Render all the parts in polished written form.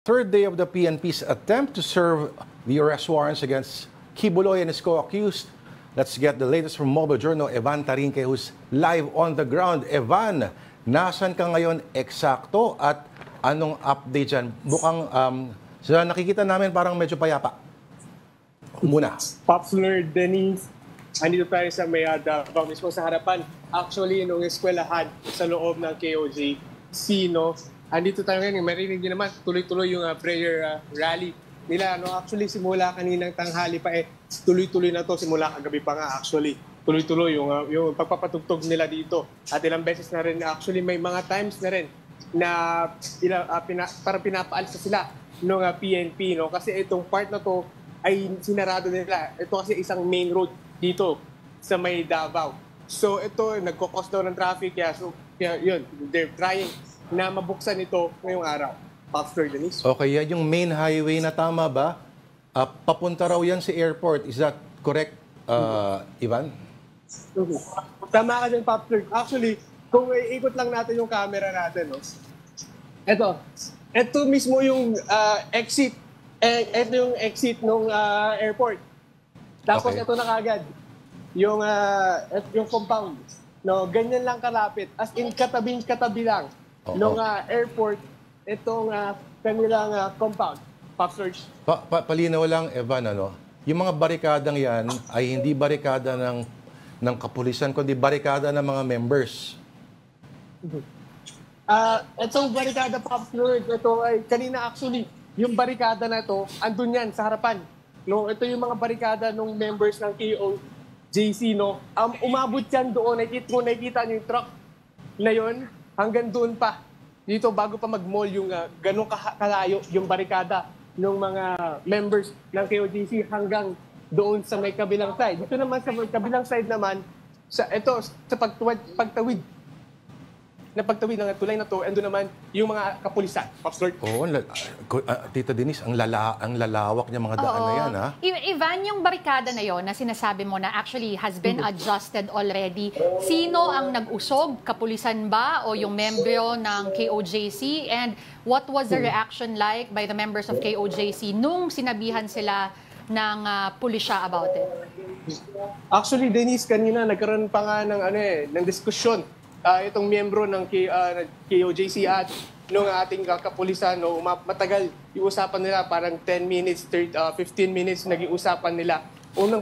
Third day of the PNP's attempt to serve the arrest warrants against Kibuloy and his co-accused. Let's get the latest from Mobile Journal, Evan Tarinque, who's live on the ground. Evan, nasan ka ngayon eksakto at anong update dyan? Mukhang sa nakikita namin parang medyo payapa. Muna. Pops Lord Denise, andito tayo sa Mayada, mismo sa harapan. Actually, nung eskwelahan sa loob ng KOJ, Sino, andito tayo ngayon, marinig din naman, tuloy-tuloy yung prayer rally nila. No? Actually, simula kaninang tanghali pa, tuloy-tuloy na to, simula kagabi pa nga actually. Tuloy-tuloy yung pagpapatugtog nila dito. At ilang beses na rin, actually may mga times na rin na parang pinapaalis na sila ng PNP. No? Kasi itong part na to ay sinarado nila. Ito kasi isang main road dito sa may Davao. So ito, nagkukos daw ng traffic. So yun, they're trying na mabuksan ito ngayong araw. Pastor Denise. Okay, yan yung main highway na tama ba? Papunta raw yan sa airport. Is that correct, Ivan? Tama ka dyan, Pastor. Actually, kung ikot lang natin yung camera natin, no? Ito mismo yung exit. Ito yung exit ng airport. Tapos ito na kagad. Yung compound. No, ganyan lang kalapit. As in, katabi lang. Nung airport, itong kanilang compound. Pastor. Palinaw lang, Evan, yung mga barikadang yan ay hindi barikada ng kapulisan, kundi barikada ng mga members. Itong barikada, Pastor, ito ay kanina actually, yung barikada na ito, andun yan sa harapan. No, ito yung mga barikada ng members ng KOJC. No? Umabot yan doon, nakikita nyo yung truck na yun, hanggang doon pa. Dito, bago pa mag-mall, yung ganun kalayo yung barikada ng mga members ng KOJC hanggang doon sa may kabilang side. Dito naman sa kabilang side naman, sa pagtawid ng tulay na to, and doon naman yung mga kapulisan. Pastor. Oo, Tita Denise, ang lalawak niya mga daan na yan, ha? Ivan, yung barikada na yon na sinasabi mo na actually has been adjusted already, sino ang nag-usog? Kapulisan ba o yung membro ng KOJC? And what was the reaction like by the members of KOJC nung sinabihan sila ng pulisya about it? Actually, Denise, kanina nagkaroon pa nga ng diskusyon. Itong miyembro ng KOJC at nung ating kapulisan, no, matagal yung usapan nila, parang 10 minutes, 15 minutes naging usapan nila. Una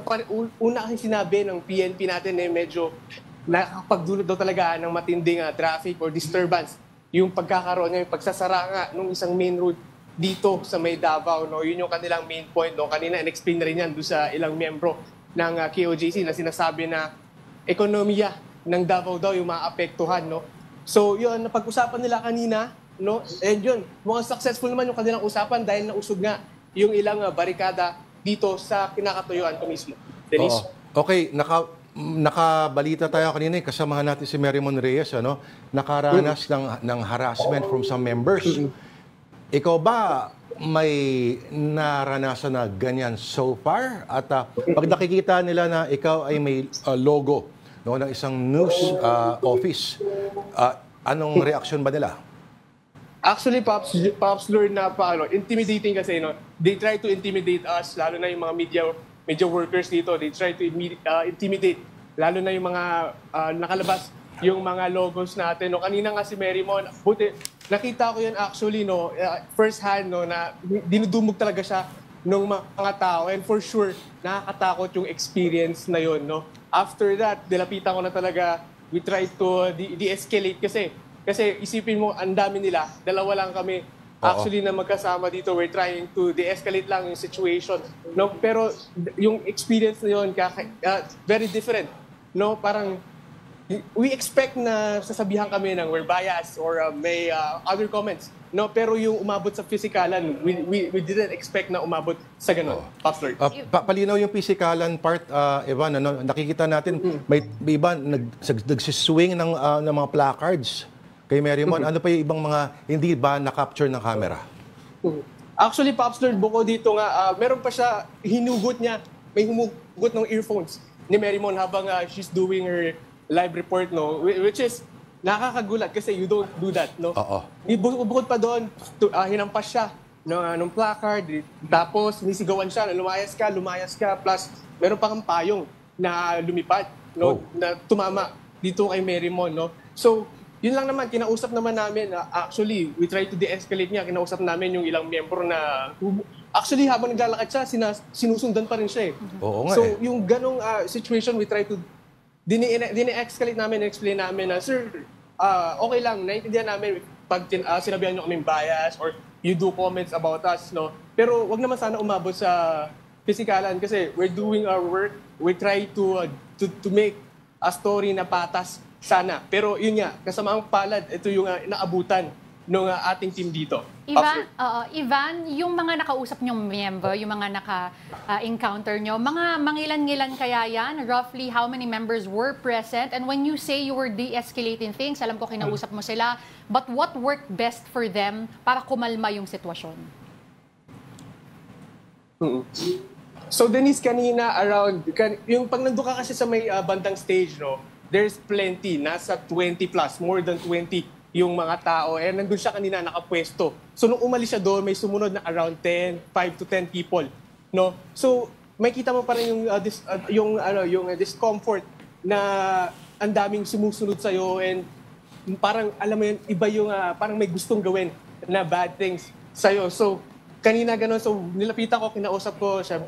kasi sinabi ng PNP natin medyo nakakapagdulot daw talaga ng matinding traffic or disturbance. Yung pagkakaroon yung pagsasara nga nung isang main road dito sa may Davao. No, yun yung kanilang main point. No. Kanina in-explain na rin yan doon sa ilang miyembro ng KOJC na sinasabi na ekonomiya ng Davao daw yung maapektuhan, no? So, yun, napag-usapan nila kanina, no? And yun, mukhang successful naman yung kanilang usapan dahil nausog nga yung ilang barikada dito sa kinakatuyuan ko mismo. Denise? Okay, nakabalita tayo kanina, kasamahan natin si Mary Mon Reyes, nakaranas ng harassment from some members. Ikaw ba may naranasan na ganyan so far? At pag nakikita nila na ikaw ay may logo ng isang news office, anong reaction ba nila? Actually, Pops Lord, intimidating kasi, they try to intimidate us, lalo na yung mga media workers dito. They try to intimidate, lalo na yung mga nakalabas, yung mga logos natin. No? Kanina nga si Mary Mon, buti, nakita ko yun actually, first hand, na dinudumog talaga siya ng mga tao. And for sure, nakakatakot yung experience na yun, no? After that, dilapitan ko na talaga, we try to de-escalate kasi isipin mo, ang dami nila, dalawa lang kami actually na magkasama dito. We're trying to de-escalate lang yung situation. No? Pero yung experience na yun, very different. No? Parang, we expect na sasabihan kami ng we're biased or may other comments. No, pero yung umabot sa physikalan, we didn't expect na umabot sa ganun. Pastor. Palinaw yung physikalan part, Evan, nakikita natin may iba nagsiswing ng mga placards kay Mary Mon. Ano pa yung ibang mga hindi ba na-capture ng camera? Actually, Pastor, buko dito nga, meron pa siya, may humugot ng earphones ni Mary Mon habang she's doing her live report, no, which is nakakagulat kasi you don't do that, no? Bukod pa doon, hinampas siya nung placard. Tapos nisigawan siya na lumayas ka. Plus, meron pang payong na lumipad, no? Oh. Na tumama dito kay Marymon, no? So, yun lang naman, kinausap naman namin. Actually, we try to de-escalate niya. Kinausap namin yung ilang miyembro na... Actually, habang naglalakad siya, sinusundan pa rin siya eh. Oo nga So, eh. yung ganong situation, we try to... Dine-escalate namin, explain namin na, Sir, okay lang, naiintindihan namin pag sinabihan nyo kaming bias or you do comments about us, no? Pero wag naman sana umabot sa pisikalan kasi we're doing our work. We try to make a story na patas sana. Pero yun nga, kasamaang palad, ito yung inaabutan ng ating team dito. Ivan, yung mga nakausap nyong member, yung mga naka-encounter nyo, mga mangilan-ngilan kaya yan? Roughly, how many members were present? And when you say you were de-escalating things, alam ko kinausap mo sila, but what worked best for them para kumalma yung sitwasyon? So Denise, kanina yung pag nandun ka kasi sa may bandang stage, no, there's plenty, nasa 20 plus, more than 20 yung mga tao. Eh, nandun siya kanina nakapwesto. So nung umalis siya doon, may sumunod na around 5 to 10 people, no? So may kita mo pa rin yung discomfort na ang daming sumusunod sa iyo and parang alam mo yun, iba yung parang may gustong gawin na bad things sa iyo. So kanina gano'n, so nilapitan ko, kinausap ko siya,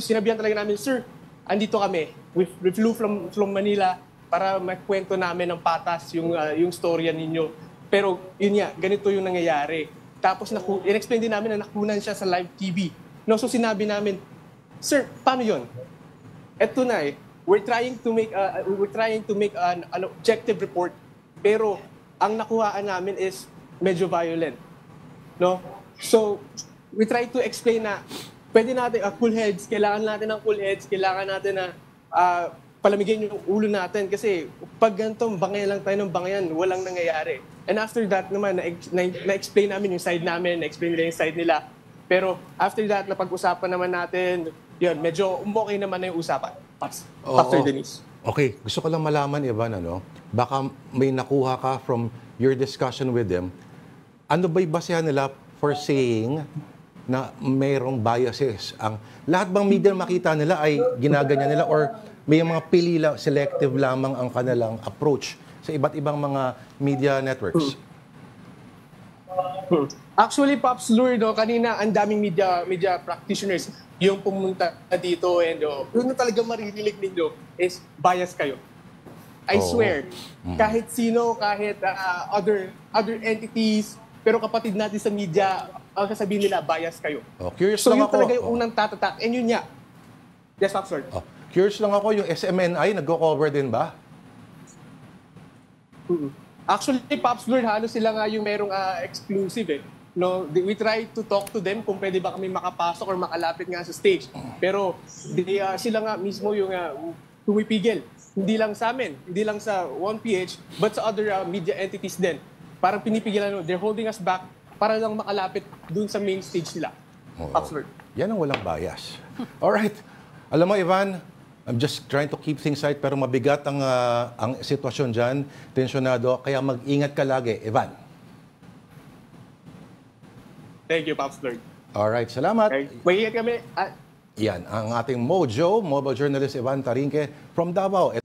sinabihan talaga namin, Sir, andito kami. We flew from Manila para magkwento namin ng patas yung storya ninyo. Pero yun nga, ganito yung nangyayari. Tapos in-explain din namin na nakunan siya sa live TV. No, so sinabi namin, Sir, paano yun? Eto na eh. We're trying to make an objective report, pero ang nakuhaan namin is medyo violent. No? So, we try to explain na pwede natin, cool heads, kailangan natin ng cool heads, kailangan natin na palamigin yung ulo natin kasi pag ganito, bangayan lang tayo ng bangayan, walang nangyayari. And after that naman, na-explain namin yung side namin, na-explain nila yung side nila. Pero after that, napag-usapan naman natin, yun, medyo okay naman na yung usapan. After Denise. Okay, gusto ko lang malaman, Ivan, baka may nakuha ka from your discussion with them. Ano ba'y basehan nila for saying na mayroong biases? Lahat bang media makita nila ay ginaganyan nila or may mga selective lamang ang kanilang approach sa iba't ibang mga media networks? Actually, Pops Lure, kanina ang daming media practitioners yung pumunta dito and yun na talaga maririnig ninyo is bias kayo. I swear, kahit sino, kahit other entities, pero kapatid natin sa media, ang sasabihin nila, bias kayo. Curious So lang yun ako. talaga yung unang tatatak. And yun nga. Yes, Pops Lure. Curious lang ako, yung SMNI, nagko-cover din ba? Actually, Pops Lord, halos sila nga yung merong exclusive eh. No, we try to talk to them kung pwede ba kami makapasok or makalapit nga sa stage. Pero sila nga mismo yung pumipigil. Hindi lang sa amin, hindi lang sa 1PH, but sa other media entities din. Parang pinipigilan, they're holding us back para lang makalapit dun sa main stage nila. Pops Lord. Yan ang walang bias. Alright. Alam mo, Ivan, I'm just trying to keep things light pero mabigat ang sitwasyon dyan, tensyonado, kaya mag-ingat ka lagi, Ivan. Thank you, Pops Lord. Alright, salamat. Okay. Mag-ingat kami. Yan, ang ating Mojo, mobile journalist Ivan Tarinque from Davao.